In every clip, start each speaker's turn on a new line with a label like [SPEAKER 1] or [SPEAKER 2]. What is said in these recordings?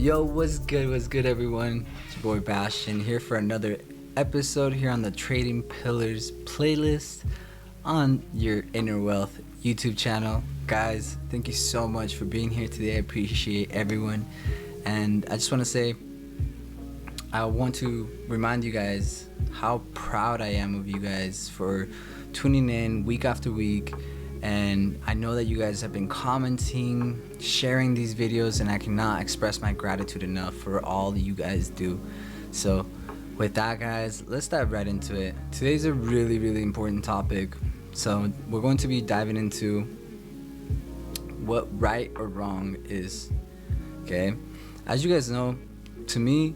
[SPEAKER 1] Yo, what's good? What's good, everyone? It's your boy Bastion here for another episode here on the Trading Pillars playlist on your Inner Wealth YouTube channel. Guys, thank you so much for being here today. I appreciate everyone. And I just want to say, I want to remind you guys how proud I am of you guys for tuning in week after week. And I know that you guys have been commenting, sharing these videos, and I cannot express my gratitude enough for all that you guys do. So with that, guys, let's dive right into it. Today's a really important topic. So we're going to be diving into what right or wrong is. Okay, as you guys know, to me,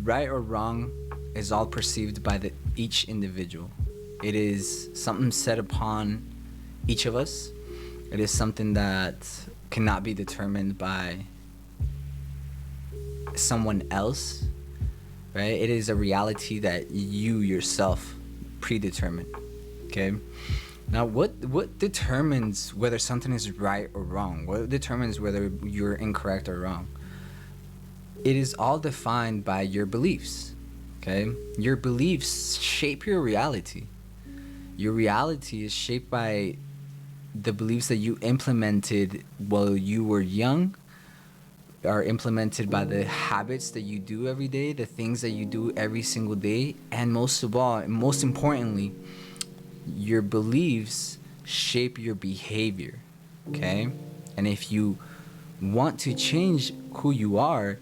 [SPEAKER 1] right or wrong is all perceived by each individual. It is something set upon each of us. It is something that cannot be determined by someone else, right? It is a reality that you yourself predetermine. Okay, now what determines whether something is right or wrong? What determines whether you're incorrect or wrong? It is all defined by your beliefs. Okay, your beliefs shape your reality. Your reality is shaped by the beliefs that you implemented while you were young, are implemented by the habits that you do every day, the things that you do every single day, and most of all, and most importantly, your beliefs shape your behavior. Okay, and if you want to change who you are,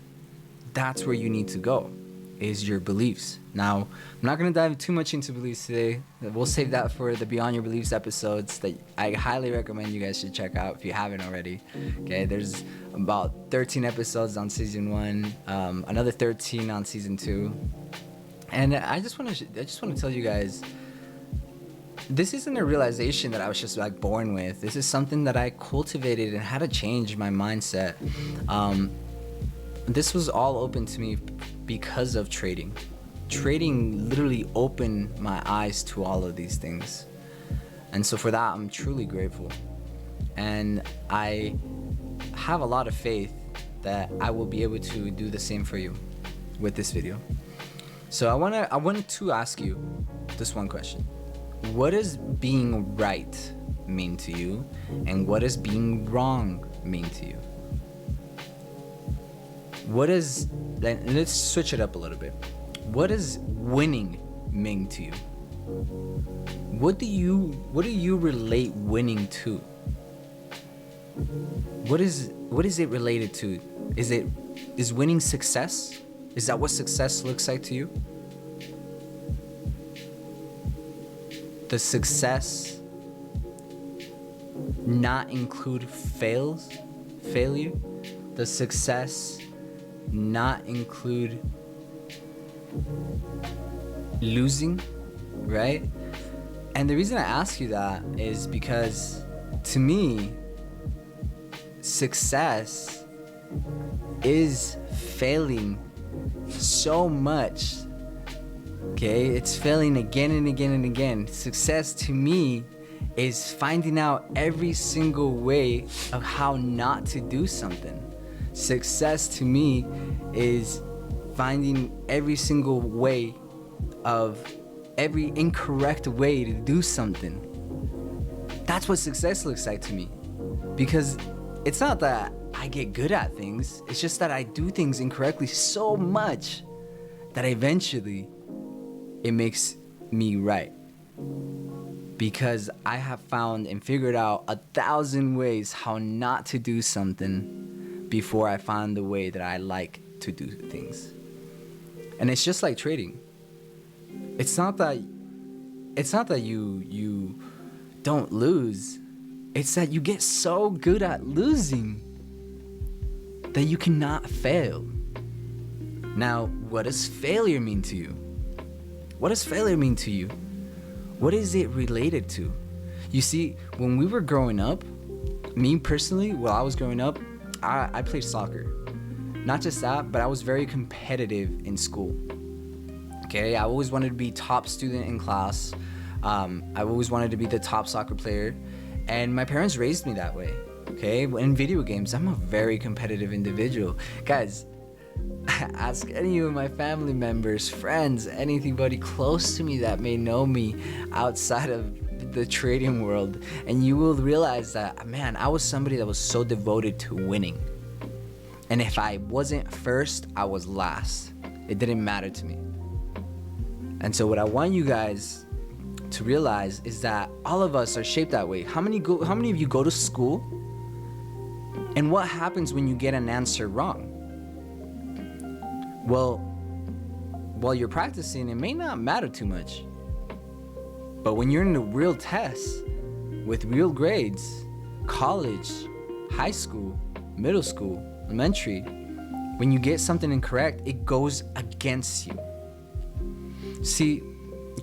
[SPEAKER 1] that's where you need to go, is your beliefs. Now, I'm not going to dive too much into beliefs today. We'll save that for the Beyond Your Beliefs episodes that I highly recommend you guys should check out if you haven't already. Okay, there's about 13 episodes on season 1, another 13 on season 2. And I just want to tell you guys, this isn't a realization that I was just like born with. This is something that I cultivated and had to change my mindset. This was all open to me because of trading. Trading literally opened my eyes to all of these things. And so for that, I'm truly grateful. And I have a lot of faith that I will be able to do the same for you with this video. So I wanted to ask you this one question. What does being right mean to you? And what does being wrong mean to you? Let's switch it up a little bit. What does winning mean to you? What do you relate winning to? What is it related to? Is winning success? Is that what success looks like to you? Does success not include failure? Does success not include losing, right? And the reason I ask you that is because, to me, success is failing so much. Okay, it's failing again and again and again. Success to me is finding out every single way of how not to do something. Success to me is finding every single way of every incorrect way to do something. That's what success looks like to me. Because it's not that I get good at things, it's just that I do things incorrectly so much that eventually it makes me right. Because I have found and figured out 1,000 ways how not to do something before I find the way that I like to do things. And it's just like trading. It's not that you don't lose. It's that you get so good at losing that you cannot fail. Now, what does failure mean to you? What does failure mean to you? What is it related to? You see, when we were growing up, me personally, while I was growing up, I played soccer. Not just that, but I was very competitive in school. Okay, I always wanted to be top student in class. I always wanted to be the top soccer player. And my parents raised me that way. Okay, in video games, I'm a very competitive individual. Guys, Ask any of my family members, friends, anybody close to me that may know me outside of the trading world, and you will realize that, man, I was somebody that was so devoted to winning. And if I wasn't first, I was last. It didn't matter to me. And so what I want you guys to realize is that all of us are shaped that way. How many of you go to school? And what happens when you get an answer wrong? Well, while you're practicing, it may not matter too much. But when you're in a real test with real grades, college, high school, middle school, elementary, when you get something incorrect, it goes against you. See,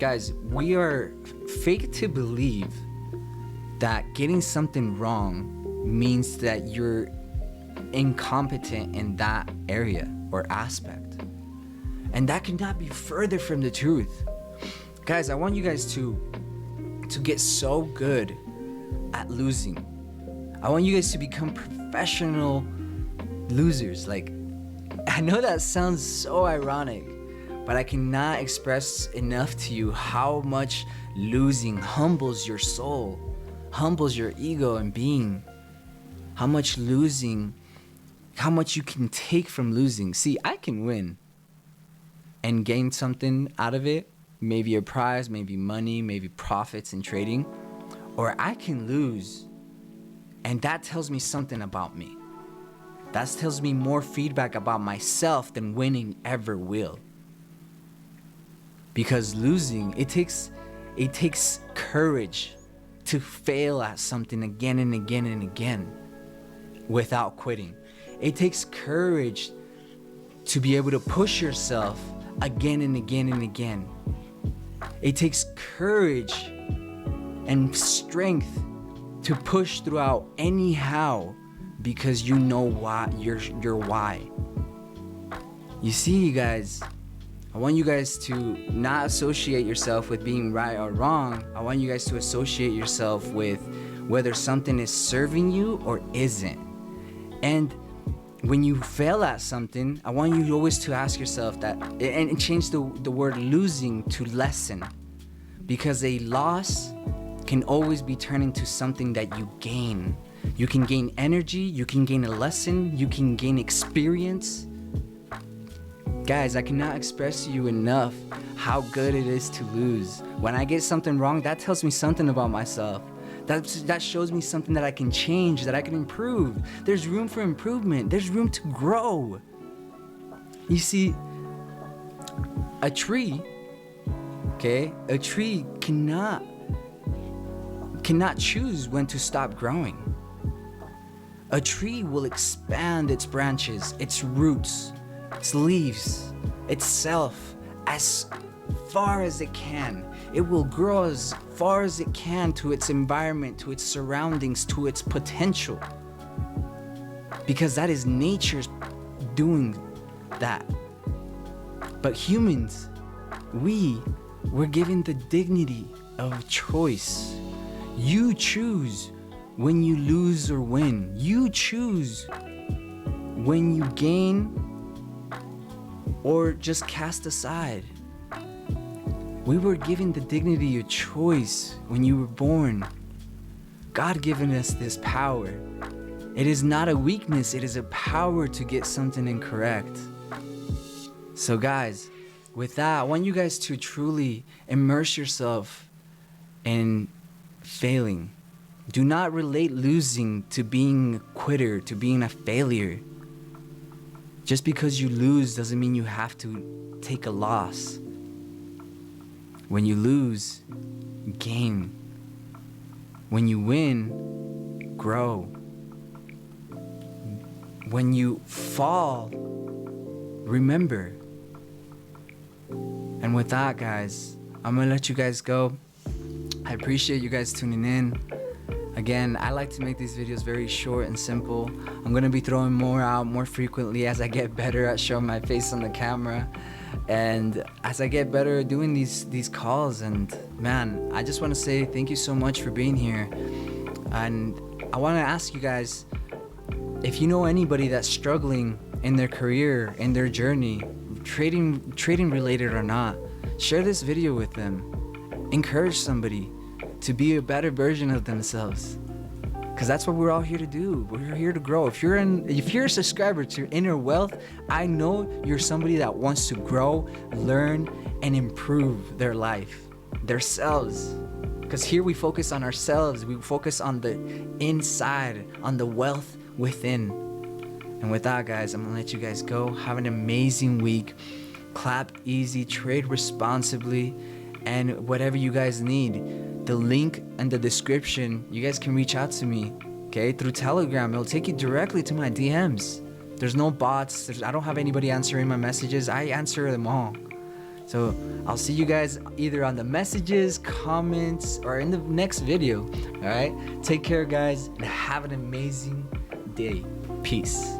[SPEAKER 1] guys, we are fake to believe that getting something wrong means that you're incompetent in that area or aspect. And that cannot be further from the truth. Guys, I want you guys to get so good at losing. I want you guys to become professional losers. Like, I know that sounds so ironic, but I cannot express enough to you how much losing humbles your soul, humbles your ego and being. How much losing, how much you can take from losing. See, I can win and gain something out of it, maybe a prize, maybe money, maybe profits in trading, or I can lose, and that tells me something about me. That tells me more feedback about myself than winning ever will. Because losing, it takes courage to fail at something again and again and again without quitting. It takes courage to be able to push yourself again and again and again. It takes courage and strength to push throughout anyhow, because you know why, your why. You see, you guys, I want you guys to not associate yourself with being right or wrong. I want you guys to associate yourself with whether something is serving you or isn't. And when you fail at something, I want you always to ask yourself that, and change the word losing to lesson. Because a loss can always be turned into something that you gain. You can gain energy, you can gain a lesson, you can gain experience. Guys, I cannot express to you enough how good it is to lose. When I get something wrong, that tells me something about myself. That shows me something that I can change, that I can improve. There's room for improvement. There's room to grow. You see, a tree, okay? A tree cannot choose when to stop growing. A tree will expand its branches, its roots, its leaves, itself as far as it can. It will grow as far as it can to its environment, to its surroundings, to its potential. Because that is nature's doing that. But humans, we're given the dignity of choice. You choose when you lose or win. You choose when you gain or just cast aside. We were given the dignity of choice when you were born. God given us this power. It is not a weakness, it is a power to get something incorrect. So guys, with that, I want you guys to truly immerse yourself in failing. Do not relate losing to being a quitter, to being a failure. Just because you lose doesn't mean you have to take a loss. When you lose, gain. When you win, grow. When you fall, remember. And with that, guys, I'm gonna let you guys go. I appreciate you guys tuning in. Again, I like to make these videos very short and simple. I'm gonna be throwing more out more frequently as I get better at showing my face on the camera. And as I get better at doing these calls, and man, I just want to say thank you so much for being here. And I want to ask you guys, if you know anybody that's struggling in their career, in their journey, trading related or not. Share this video with them. Encourage somebody to be a better version of themselves. Because that's what we're all here to do. We're here to grow. If you're a subscriber to Inner Wealth, I know you're somebody that wants to grow, learn, and improve their life, themselves. Because here we focus on ourselves. We focus on the inside, on the wealth within. And with that, guys, I'm gonna let you guys go. Have an amazing week. Clap easy, trade responsibly, and whatever you guys need, the link in the description, you guys can reach out to me, okay, through Telegram. It'll take you directly to my DMs. There's no bots. I don't have anybody answering my messages. I answer them all. So I'll see you guys either on the messages, comments, or in the next video. All right, take care, guys, and have an amazing day. Peace.